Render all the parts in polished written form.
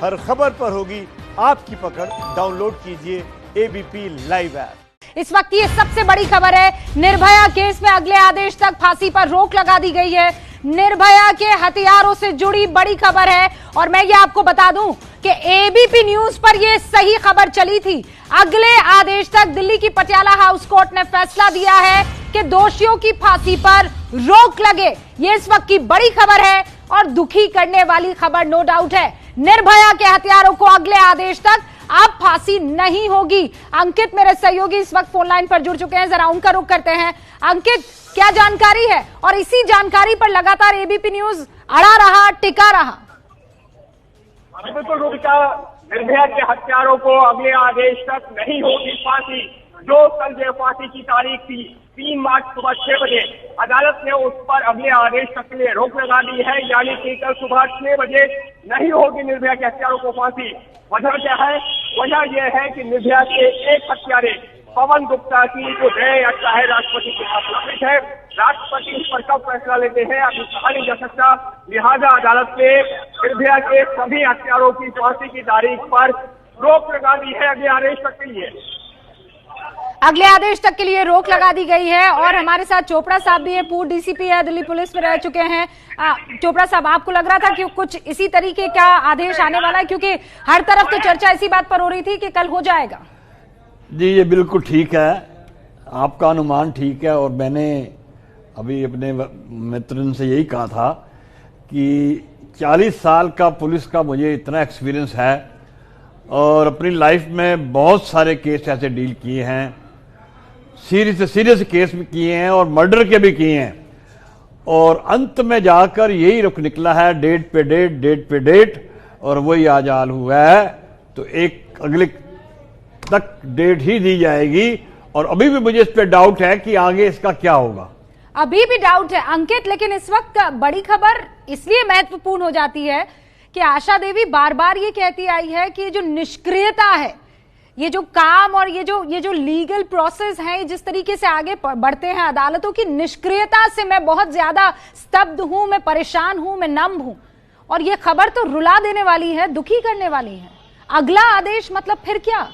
हर खबर पर होगी आपकी पकड़। डाउनलोड कीजिए एबीपी लाइव ऐप। इस वक्त की सबसे बड़ी खबर है, निर्भया केस में अगले आदेश तक फांसी पर रोक लगा दी गई है। निर्भया के हथियारों से जुड़ी बड़ी खबर है और मैं ये आपको बता दूं कि एबीपी न्यूज पर यह सही खबर चली थी। अगले आदेश तक दिल्ली की पटियाला हाउस कोर्ट ने फैसला दिया है कि दोषियों की फांसी पर रोक लगे। ये इस वक्त की बड़ी खबर है और दुखी करने वाली खबर नो डाउट है। निर्भया के हथियारों को अगले आदेश तक अब फांसी नहीं होगी। अंकित मेरे सहयोगी इस वक्त फोन लाइन पर जुड़ चुके हैं, जरा उनका रुख करते हैं। अंकित, क्या जानकारी है और इसी जानकारी पर लगातार एबीपी न्यूज अड़ा रहा, टिका रहा? बिल्कुल रूपिका, निर्भया के हत्यारों को अगले आदेश तक नहीं होगी फांसी। जो कल जो फांसी की तारीख थी 3 मार्च सुबह 6 बजे, अदालत ने उस पर अगले आदेश तक के लिए रोक लगा दी है। यानी कि कल सुबह 6 बजे नहीं होगी निर्भया के हत्यारों को फांसी। वजह क्या है? वजह यह है कि निर्भया के एक हत्यारे पवन गुप्ता की जो दया याचिका है राष्ट्रपति के पास लंबित है। राष्ट्रपति इस पर कब फैसला लेते हैं अभी कहा नहीं जा सकता। लिहाजा अदालत ने निर्भया के सभी हत्यारों की फांसी की तारीख पर रोक लगा दी है अगले आदेश तक के लिए। अगले आदेश तक के लिए रोक लगा दी गई है और हमारे साथ चोपड़ा साहब भी है, पूर्व डीसीपी है, दिल्ली पुलिस में रह चुके हैं। चोपड़ा साहब, आपको लग रहा था कि कुछ इसी तरीके का आदेश आने वाला है, क्योंकि हर तरफ तो चर्चा इसी बात पर हो रही थी कि कल हो जाएगा? जी, ये बिल्कुल ठीक है, आपका अनुमान ठीक है। और मैंने अभी अपने मित्रन से यही कहा था कि 40 साल का पुलिस का मुझे इतना एक्सपीरियंस है और अपनी लाइफ में बहुत सारे केस ऐसे डील किए हैं, सीरियस से सीरियस केस भी किए हैं और मर्डर के भी किए हैं। और अंत में जाकर यही रुख निकला है, डेट पे डेट, डेट पे डेट, और वही आज हाल हुआ है। तो एक अगले तक डेट ही दी जाएगी और अभी भी मुझे इस पे डाउट है कि आगे इसका क्या होगा। अभी भी डाउट है अंकित, लेकिन इस वक्त बड़ी खबर इसलिए महत्वपूर्ण हो जाती है कि आशा देवी बार बार ये कहती आई है कि जो निष्क्रियता है, ये जो काम और ये जो लीगल प्रोसेस है, जिस तरीके से आगे बढ़ते हैं अदालतों की निष्क्रियता से मैं बहुत ज्यादा स्तब्ध हूं, मैं परेशान हूं, मैं नम हूं। और ये खबर तो रुला देने वाली है, दुखी करने वाली है। अगला आदेश मतलब फिर क्या?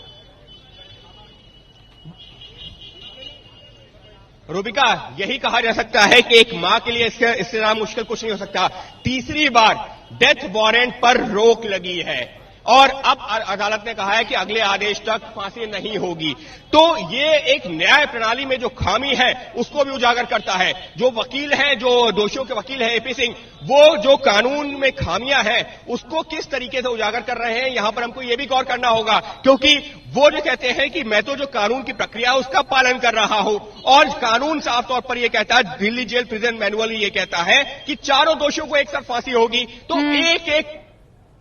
रूबिका, यही कहा जा सकता है कि एक मां के लिए इससे ज्यादा मुश्किल कुछ नहीं हो सकता। तीसरी बार डेथ वारंट पर रोक लगी है और अब अदालत ने कहा है कि अगले आदेश तक फांसी नहीं होगी। तो ये एक न्याय प्रणाली में जो खामी है उसको भी उजागर करता है। जो वकील हैं, जो दोषियों के वकील हैं एपी सिंह, वो जो कानून में खामियां हैं उसको किस तरीके से उजागर कर रहे हैं, यहां पर हमको ये भी गौर करना होगा। क्योंकि वो जो कहते हैं कि मैं तो जो कानून की प्रक्रिया है उसका पालन कर रहा हूं, और कानून साफ तौर पर यह कहता है, दिल्ली जेल प्रिजन मैनुअल ये कहता है कि चारों दोषियों को एक साथ फांसी होगी। तो एक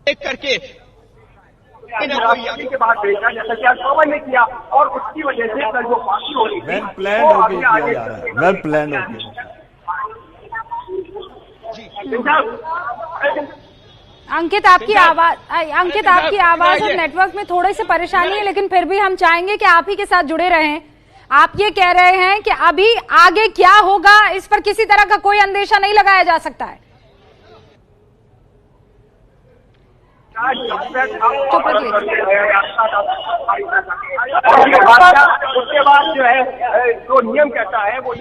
एक करके के बाद भेजा जैसा कि आज पवन ने किया और उसकी वजह से कल जो फांसी हो रही थी वेल प्लान्ड होके किया जा रहा है, वेल प्लान्ड होके। अंकित, आपकी आवाज और नेटवर्क में थोड़ी सी परेशानी है, लेकिन फिर भी हम चाहेंगे कि आप ही के साथ जुड़े रहें। आप ये कह रहे हैं कि अभी आगे क्या होगा इस पर किसी तरह का कोई अंदेशा नहीं लगाया जा सकता है। उसके बाद जो है जो नियम कहता है वो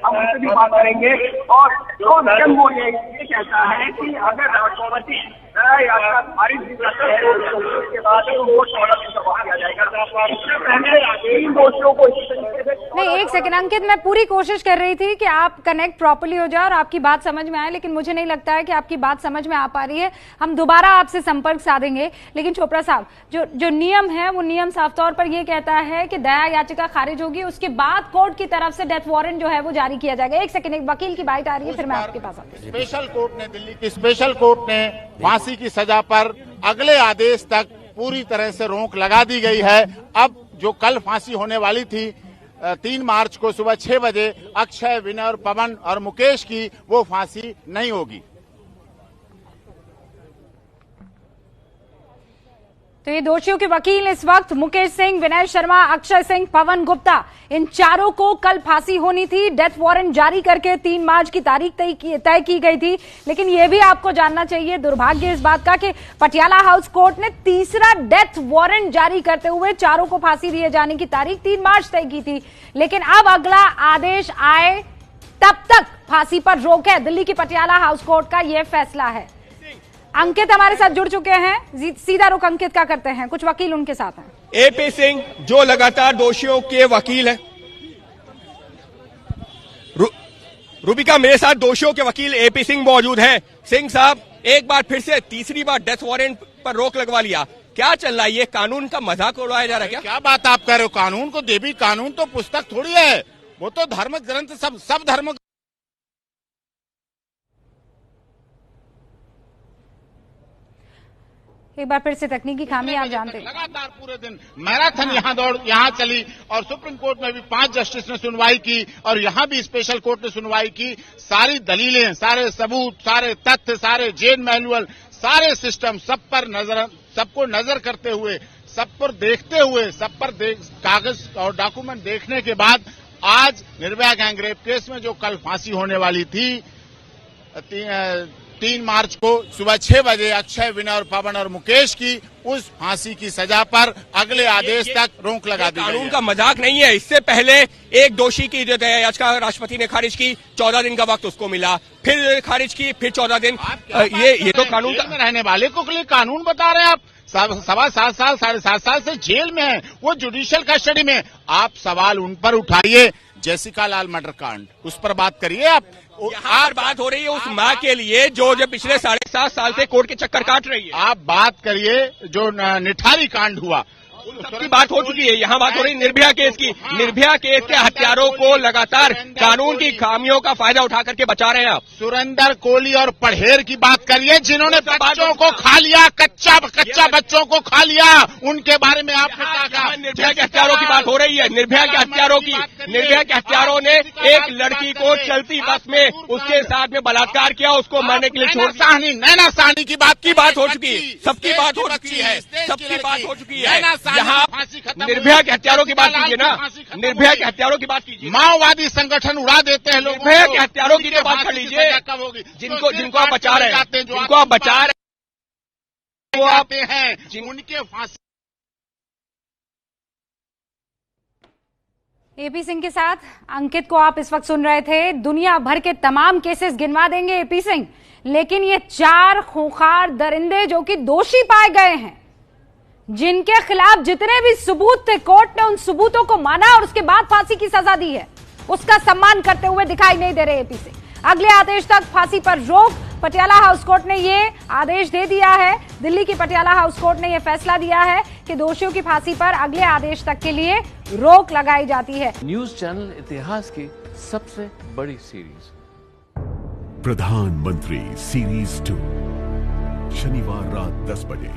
हम उनसे भी बात करेंगे। और जो नियम वो ये कहता है कि अगर राष्ट्रपति खारिज के बाद किया जाएगा। नहीं, एक सेकंड अंकित, मैं पूरी कोशिश कर रही थी कि आप कनेक्ट प्रॉपर्ली हो जाए और आपकी बात समझ में आए, लेकिन मुझे नहीं लगता है कि आपकी बात समझ में आ पा रही है। हम दोबारा आपसे संपर्क साधेंगे। लेकिन चोपड़ा साहब, जो नियम है वो नियम साफ तौर पर यह कहता है कि दया याचिका खारिज होगी, उसके बाद कोर्ट की तरफ से डेथ वारंट जो है वो जारी किया जाएगा। एक सेकंड, एक वकील की बाइट आ रही है, फिर मैं आपके पास आती हूँ। स्पेशल कोर्ट ने, दिल्ली की स्पेशल कोर्ट ने फांसी की सजा पर अगले आदेश तक पूरी तरह से रोक लगा दी गई है। अब जो कल फांसी होने वाली थी 3 मार्च को सुबह 6 बजे अक्षय, विनय और पवन और मुकेश की, वो फांसी नहीं होगी। तो ये दोषियों के वकील इस वक्त मुकेश सिंह, विनय शर्मा, अक्षय सिंह, पवन गुप्ता, इन चारों को कल फांसी होनी थी। डेथ वारंट जारी करके 3 मार्च की तारीख तय की गई थी। लेकिन यह भी आपको जानना चाहिए, दुर्भाग्य इस बात का कि पटियाला हाउस कोर्ट ने तीसरा डेथ वारंट जारी करते हुए चारों को फांसी दिए जाने की तारीख 3 मार्च तय की थी। लेकिन अब अगला आदेश आए तब तक फांसी पर रोक है। दिल्ली की पटियाला हाउस कोर्ट का यह फैसला है। अंकित हमारे साथ जुड़ चुके हैं, सीधा रुख अंकित का करते हैं, कुछ वकील उनके साथ हैं। एपी सिंह जो लगातार दोषियों के वकील हैं, रूबिका मेरे साथ दोषियों के वकील एपी सिंह मौजूद हैं। सिंह साहब, एक बार फिर से तीसरी बार डेथ वारंट पर रोक लगवा लिया, क्या चल रहा है? ये कानून का मजाक उड़ाया जा रहा है क्या बात आप कह रहे हो? कानून को देवी, कानून तो पुस्तक थोड़ी है, वो तो धर्म ग्रंथ, सब धर्म। एक बार फिर से तकनीकी खामी आप जानते हैं। लगातार पूरे दिन मैराथन यहाँ चली और सुप्रीम कोर्ट में भी 5 जस्टिस ने सुनवाई की और यहाँ भी स्पेशल कोर्ट ने सुनवाई की। सारी दलीलें, सारे सबूत, सारे तथ्य, सारे जेल मैनुअल, सारे सिस्टम सबको नजर करते हुए, सब पर देखते हुए, सब पर कागज और डॉक्यूमेंट देखने के बाद आज निर्भया गैंगरेप केस में जो कल फांसी होने वाली थी 3 मार्च को सुबह 6 बजे अक्षय, विनय और पवन और मुकेश की उस फांसी की सजा पर अगले आदेश तक रोक लगा दी गई है। कानून का मजाक नहीं है। इससे पहले एक दोषी की जो याचिका राष्ट्रपति ने खारिज की, 14 दिन का वक्त उसको मिला, फिर खारिज की, फिर 14 दिन। ये तो कानून में रहने वाले को लिए कानून बता रहे हैं आप। 7.25 साल, 7.5 साल से जेल में है, वो जुडिशियल कस्टडी में। आप सवाल उन पर उठाइए, जेसिका लाल मर्डर कांड, उस पर बात करिए आप। यहाँ पर बात हो रही है उस माँ के लिए जो पिछले 7.5 साल से कोर्ट के चक्कर काट रही है। आप बात करिए जो निठारी कांड हुआ, सबकी बात हो चुकी है। यहाँ बात हो रही निर्भया केस की। निर्भया केस के हत्यारों को लगातार कानून की खामियों का फायदा उठा करके बचा रहे हैं आप। सुरेंद्र कोहली और पढ़ेर की बात करिए, जिन्होंने बच्चों को खा लिया, कच्चा बच्चों को खा लिया, उनके बारे में आपने क्या कहा? निर्भया के हत्यारों की बात हो रही है। निर्भया के हत्यारों ने एक लड़की को चलती बस में उसके साथ में बलात्कार किया, उसको मरने के लिए छोड़ दिया। नैना साहनी की बात हो चुकी है, सबकी बात हो चुकी है, सबकी बात हो चुकी है। यहाँ निर्भया के हत्यारों की बात कीजिए ना, निर्भया के हत्यारों की बात कीजिए। माओवादी संगठन उड़ा देते हैं लोग। निर्भया के हत्यारों की तो बात कर लीजिए, जिनको आप बचा रहे हैं, जिनको आप बचा रहे हैं, वो आते हैं उनके फांसी। एपी सिंह के साथ अंकित को आप इस वक्त सुन रहे थे। दुनिया भर के तमाम केसेस गिनवा देंगे एपी सिंह, लेकिन ये 4 खूंखार दरिंदे जो कि दोषी पाए गए हैं, जिनके खिलाफ जितने भी सबूत थे, कोर्ट ने उन सबूतों को माना और उसके बाद फांसी की सजा दी है, उसका सम्मान करते हुए दिखाई नहीं दे रहे एपी सिंह। अगले आदेश तक फांसी पर रोक, पटियाला हाउस कोर्ट ने यह आदेश दे दिया है। दिल्ली की पटियाला हाउस कोर्ट ने यह फैसला दिया है कि दोषियों की फांसी पर अगले आदेश तक के लिए रोक लगाई जाती है। न्यूज चैनल इतिहास की सबसे बड़ी सीरीज प्रधानमंत्री सीरीज 2 शनिवार रात 10 बजे।